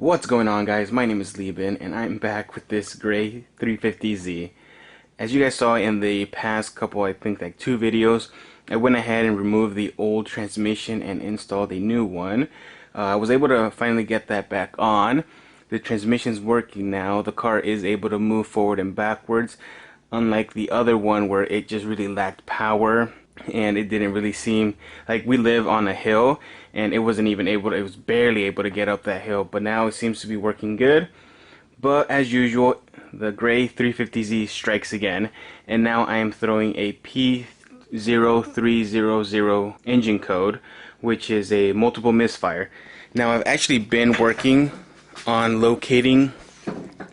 What's going on, guys? My name is Lieben and I'm back with this gray 350Z. As you guys saw in the past couple, I think like 2 videos, I went ahead and removed the old transmission and installed a new one. I was able to finally get that back on. The transmission's working now. The car is able to move forward and backwards, unlike the other one where it just really lacked power and it didn't really seem like we live on a hill and it wasn't even able to, it was barely able to get up that hill, but now it seems to be working good. But as usual, the gray 350Z strikes again, and now I am throwing a P0300 engine code, which is a multiple misfire. Now I've actually been working on locating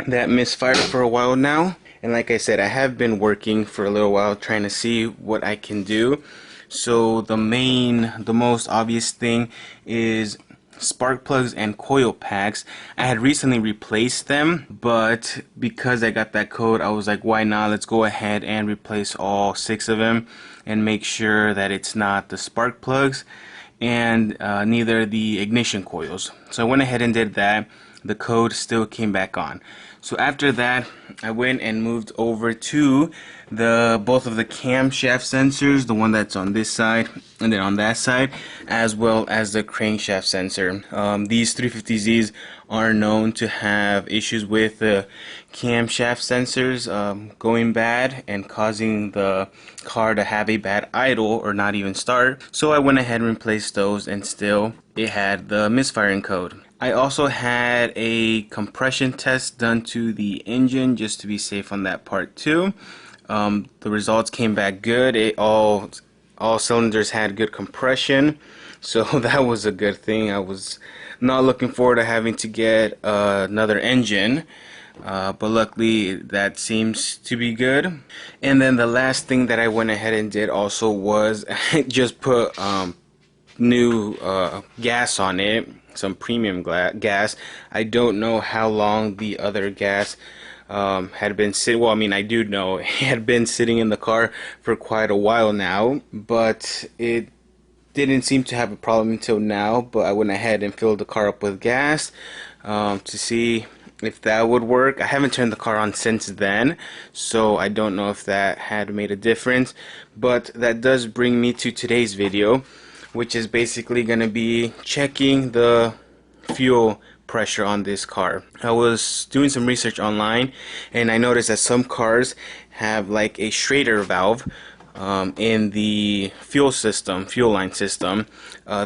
that misfire for a while now, and like I said, I have been working for a little while trying to see what I can do. So the most obvious thing is spark plugs and coil packs. I had recently replaced them, but because I got that code, I was like, why not? Let's go ahead and replace all 6 of them and make sure that it's not the spark plugs and neither the ignition coils. So I went ahead and did that. The code still came back on. So after that, I went and moved over to both of the camshaft sensors, the one that's on this side and then on that side, as well as the crankshaft sensor. These 350Zs are known to have issues with the camshaft sensors going bad and causing the car to have a bad idle or not even start. So I went ahead and replaced those, and still it had the misfiring code. I also had a compression test done to the engine just to be safe on that part too. The results came back good. All cylinders had good compression, so that was a good thing. I was not looking forward to having to get another engine, but luckily that seems to be good. And then the last thing that I went ahead and did also was just put new gas on it, some premium gas. I don't know how long the other gas had been sitting. Well, I mean, I do know it had been sitting in the car for quite a while now, but it didn't seem to have a problem until now. But I went ahead and filled the car up with gas to see if that would work. I haven't turned the car on since then, so I don't know if that had made a difference. But that does bring me to today's video, which is basically going to be checking the fuel pressure on this car. I was doing some research online and I noticed that some cars have like a Schrader valve in the fuel line system.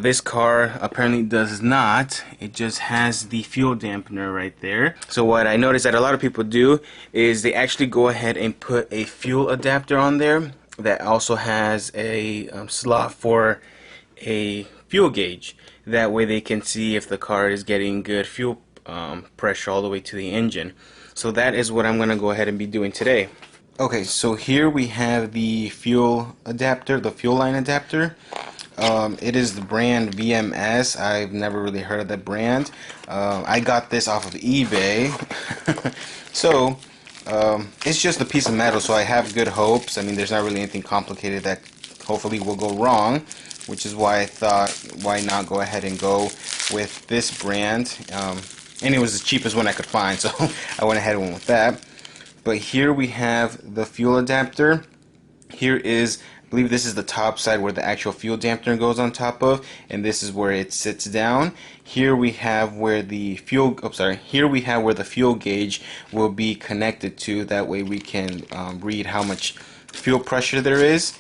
This car apparently does not. It just has the fuel dampener right there. So what I noticed that a lot of people do is they actually go ahead and put a fuel adapter on there that also has a slot for a fuel gauge. That way they can see if the car is getting good fuel pressure all the way to the engine. So that is what I'm going to go ahead and be doing today. Okay, so here we have the fuel adapter, the fuel line adapter. It is the brand VMS. I've never really heard of that brand. I got this off of eBay. So it's just a piece of metal, so I have good hopes. I mean, there's not really anything complicated that hopefully will go wrong, which is why I thought, why not go ahead and go with this brand. And it was the cheapest one I could find, so I went ahead and went with that. But here we have the fuel adapter. Here is, I believe this is the top side where the actual fuel dampener goes on top of, and this is where it sits down. Here we have where the fuel, here we have where the fuel gauge will be connected to. That way we can read how much fuel pressure there is.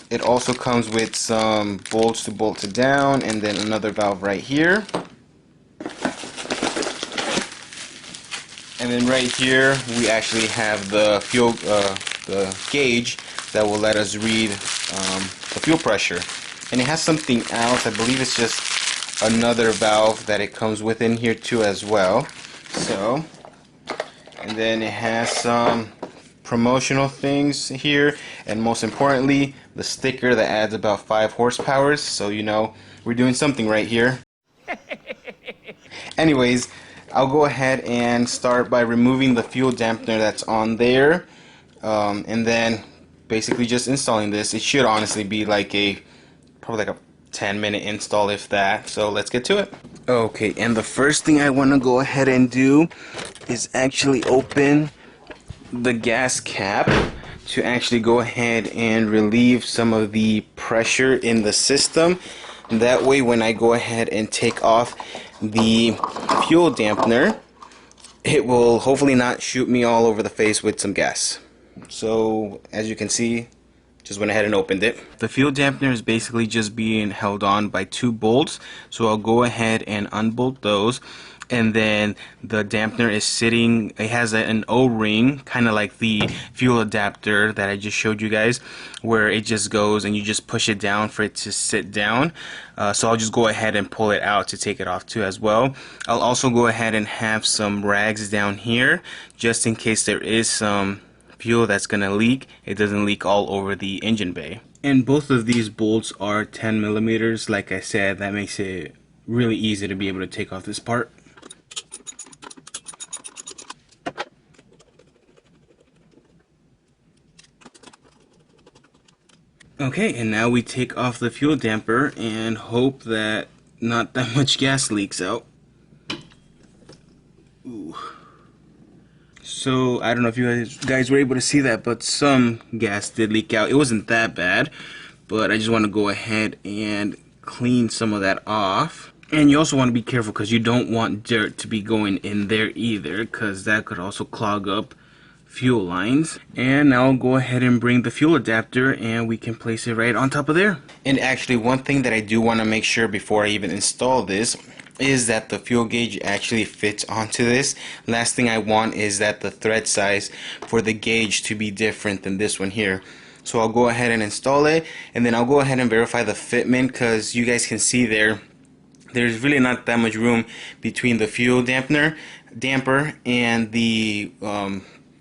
It also comes with some bolts to bolt it down, and then another valve right here. And then right here we actually have the fuel, the gauge that will let us read the fuel pressure. And it has something else. I believe it's just another valve that it comes with in here too as well. So, and then it has some promotional things here, and most importantly the sticker that adds about 5 horsepower, so you know we're doing something right here. Anyways, I'll go ahead and start by removing the fuel dampener that's on there, and then basically just installing this. It should honestly be like probably like a 10-minute install if that, so let's get to it. Okay, and the first thing I want to go ahead and do is actually open the gas cap to actually go ahead and relieve some of the pressure in the system. That way when I go ahead and take off the fuel dampener, it will hopefully not shoot me all over the face with some gas. So as you can see, just went ahead and opened it. The fuel dampener is basically just being held on by 2 bolts, so I'll go ahead and unbolt those. And then the dampener is sitting, it has an O-ring, kind of like the fuel adapter that I just showed you guys, where it just goes and you just push it down for it to sit down. So I'll just go ahead and pull it out to take it off too as well. I'll also go ahead and have some rags down here just in case there is some fuel that's gonna leak, it doesn't leak all over the engine bay. And both of these bolts are 10 millimeters. Like I said, that makes it really easy to be able to take off this part. Okay, and now we take off the fuel damper and hope that not that much gas leaks out. Ooh. So I don't know if you guys were able to see that, but some gas did leak out. It wasn't that bad, but I just want to go ahead and clean some of that off. And you also want to be careful because you don't want dirt to be going in there either, because that could also clog up fuel lines. And now I'll go ahead and bring the fuel adapter and we can place it right on top of there. And actually, one thing that I do want to make sure before I even install this is that the fuel gauge actually fits onto this. Last thing I want is that the thread size for the gauge to be different than this one here. So I'll go ahead and install it, and then I'll go ahead and verify the fitment, because you guys can see there's really not that much room between the fuel damper and the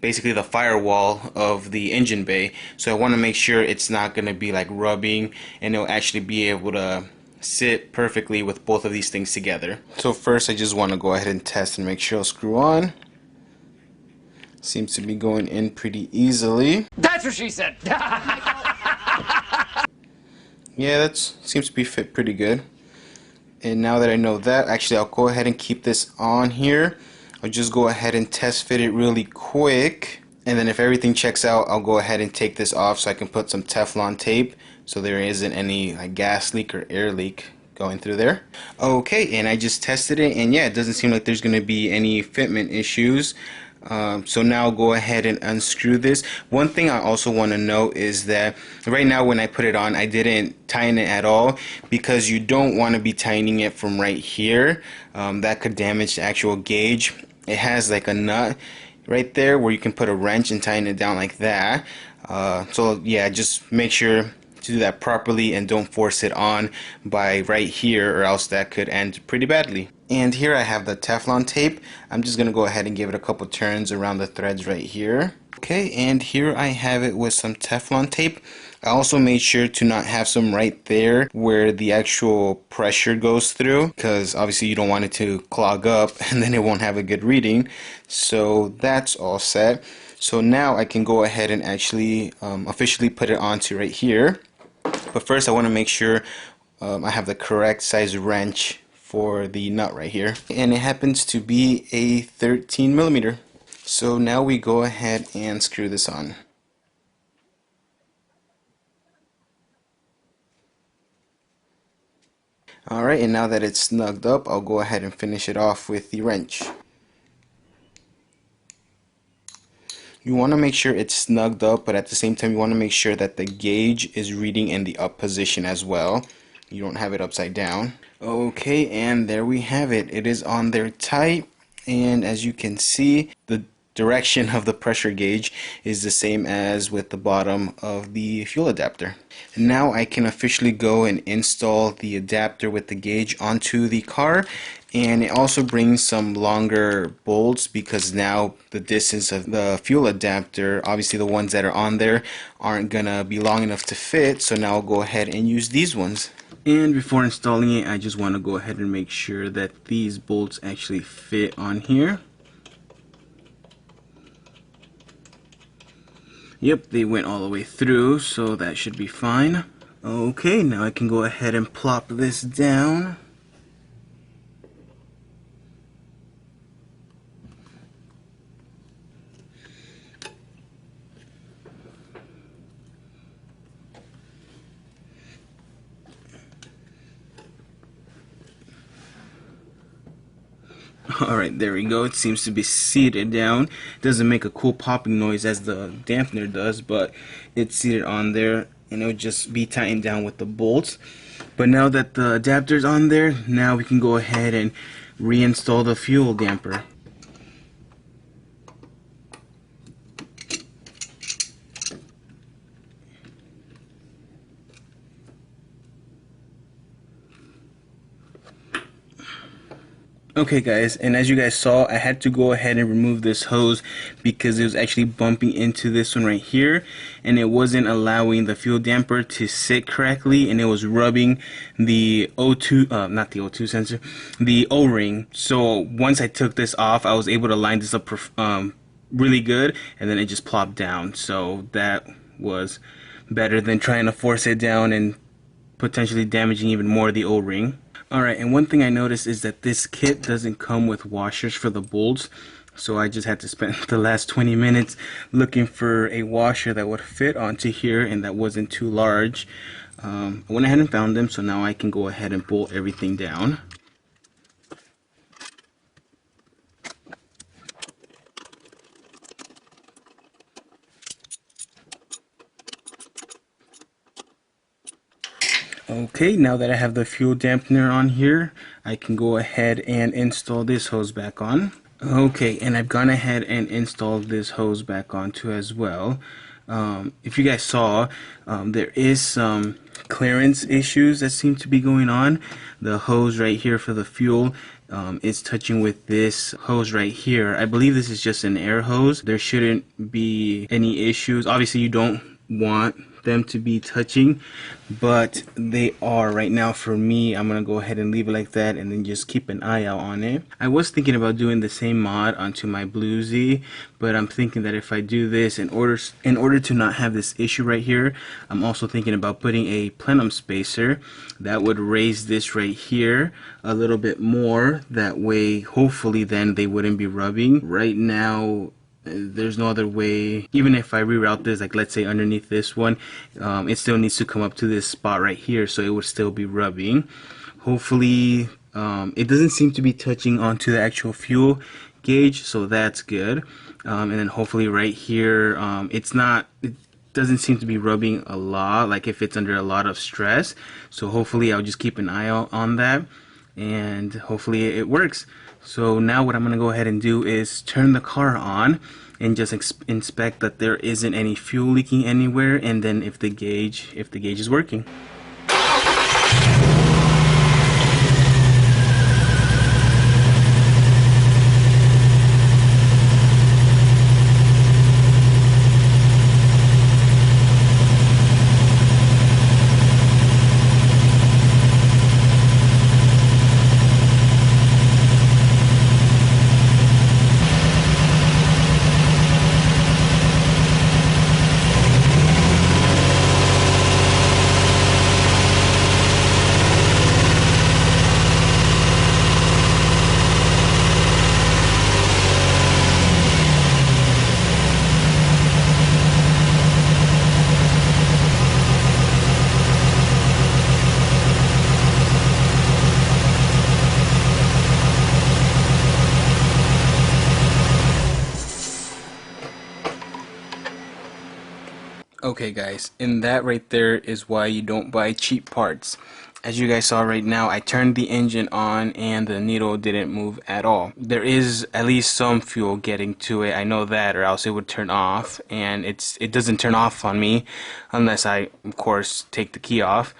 basically the firewall of the engine bay. So I want to make sure it's not going to be like rubbing, and it'll actually be able to sit perfectly with both of these things together. So first I just want to go ahead and test and make sure it'll screw on. Seems to be going in pretty easily. That's what she said. Yeah, that seems to be fit pretty good. And now that I know that, actually I'll go ahead and keep this on here. I'll just go ahead and test fit it really quick, and then if everything checks out, I'll go ahead and take this off so I can put some Teflon tape so there isn't any like gas leak or air leak going through there. Okay, and I just tested it, and yeah, it doesn't seem like there's going to be any fitment issues. So now I'll go ahead and unscrew this. One thing I also want to note is that right now when I put it on, I didn't tighten it at all, because you don't want to be tightening it from right here. That could damage the actual gauge. It has like a nut right there where you can put a wrench and tighten it down like that. So yeah, just make sure to do that properly and don't force it on by right here, or else that could end pretty badly. And here I have the Teflon tape. I'm just gonna go ahead and give it a couple turns around the threads right here. Okay, and here I have it with some Teflon tape. I also made sure to not have some right there where the actual pressure goes through, because obviously you don't want it to clog up and then it won't have a good reading. So that's all set. So now I can go ahead and actually officially put it onto right here. But first I want to make sure I have the correct size wrench for the nut right here, and it happens to be a 13 millimeter. So now we go ahead and screw this on. Alright, and now that it's snugged up, I'll go ahead and finish it off with the wrench. You want to make sure it's snugged up, but at the same time you want to make sure that the gauge is reading in the up position as well. You don't have it upside down. Okay, and there we have it. It is on there tight, and as you can see, the direction of the pressure gauge is the same as with the bottom of the fuel adapter. Now I can officially go and install the adapter with the gauge onto the car, and it also brings some longer bolts, because now the distance of the fuel adapter, obviously the ones that are on there, aren't gonna be long enough to fit, so now I'll go ahead and use these ones. And before installing it, I just want to go ahead and make sure that these bolts actually fit on here. Yep, they went all the way through, so that should be fine. Okay, now I can go ahead and plop this down. Alright, there we go. It seems to be seated down. It doesn't make a cool popping noise as the dampener does, but it's seated on there and it'll just be tightened down with the bolts. But now that the adapter's on there, now we can go ahead and reinstall the fuel damper. Okay guys, and as you guys saw, I had to go ahead and remove this hose because it was actually bumping into this one right here, and it wasn't allowing the fuel damper to sit correctly, and it was rubbing the O2, not the O2 sensor, the O-ring. So once I took this off, I was able to line this up really good, and then it just plopped down. So that was better than trying to force it down and potentially damaging even more the O-ring. Alright, and one thing I noticed is that this kit doesn't come with washers for the bolts, so I just had to spend the last 20 minutes looking for a washer that would fit onto here and that wasn't too large. I went ahead and found them, so now I can go ahead and bolt everything down. Okay, now that I have the fuel dampener on here, I can go ahead and install this hose back on. Okay, and I've gone ahead and installed this hose back on too as well. If you guys saw, there is some clearance issues that seem to be going on. The hose right here for the fuel is touching with this hose right here. I believe this is just an air hose. There shouldn't be any issues. Obviously you don't want them to be touching, but they are right now. For me, I'm gonna go ahead and leave it like that and then just keep an eye out on it. I was thinking about doing the same mod onto my Blue Z, but I'm thinking that if I do this, in order to not have this issue right here, I'm also thinking about putting a plenum spacer that would raise this right here a little bit more. That way hopefully then they wouldn't be rubbing. Right now there's no other way. Even if I reroute this, like let's say underneath this one, it still needs to come up to this spot right here, so it would still be rubbing. Hopefully it doesn't seem to be touching onto the actual fuel gauge, so that's good. And then hopefully right here, it doesn't seem to be rubbing a lot, like if it's under a lot of stress. So hopefully I'll just keep an eye out on that, and hopefully it works. So now what I'm going to go ahead and do is turn the car on and just inspect that there isn't any fuel leaking anywhere, and then if the gauge is working. Okay guys, and that right there is why you don't buy cheap parts. As you guys saw right now, I turned the engine on and the needle didn't move at all. There is at least some fuel getting to it, I know that, or else it would turn off, and it doesn't turn off on me unless I of course take the key off.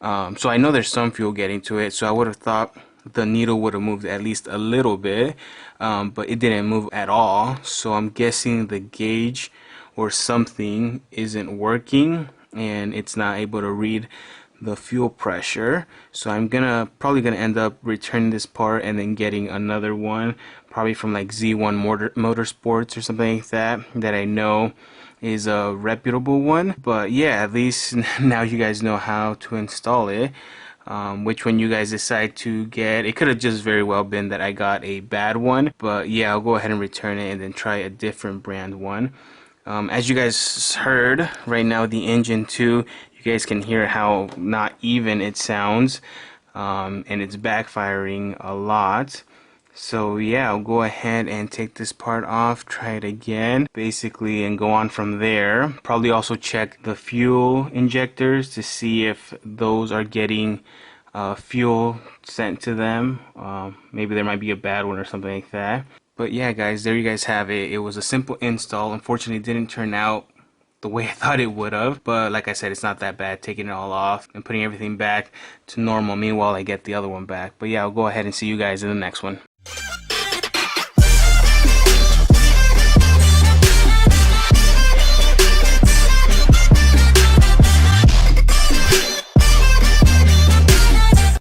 So I know there's some fuel getting to it, so I would have thought the needle would have moved at least a little bit, but it didn't move at all. So I'm guessing the gauge or something isn't working and it's not able to read the fuel pressure. So I'm probably gonna end up returning this part and then getting another one, probably from like Z1 Motorsports or something like that I know is a reputable one. But yeah, at least now you guys know how to install it. Which one you guys decide to get. It could have just very well been that I got a bad one, but yeah, I'll go ahead and return it and then try a different brand one. As you guys heard, right now the engine too, you guys can hear how not even it sounds, and it's backfiring a lot. So yeah, I'll go ahead and take this part off, try it again, basically, and go on from there. Probably also check the fuel injectors to see if those are getting fuel sent to them. Maybe there might be a bad one or something like that. But yeah, guys, there you guys have it. It was a simple install. Unfortunately, it didn't turn out the way I thought it would have, but like I said, it's not that bad. Taking it all off and putting everything back to normal. Meanwhile, I get the other one back. But yeah, I'll go ahead and see you guys in the next one.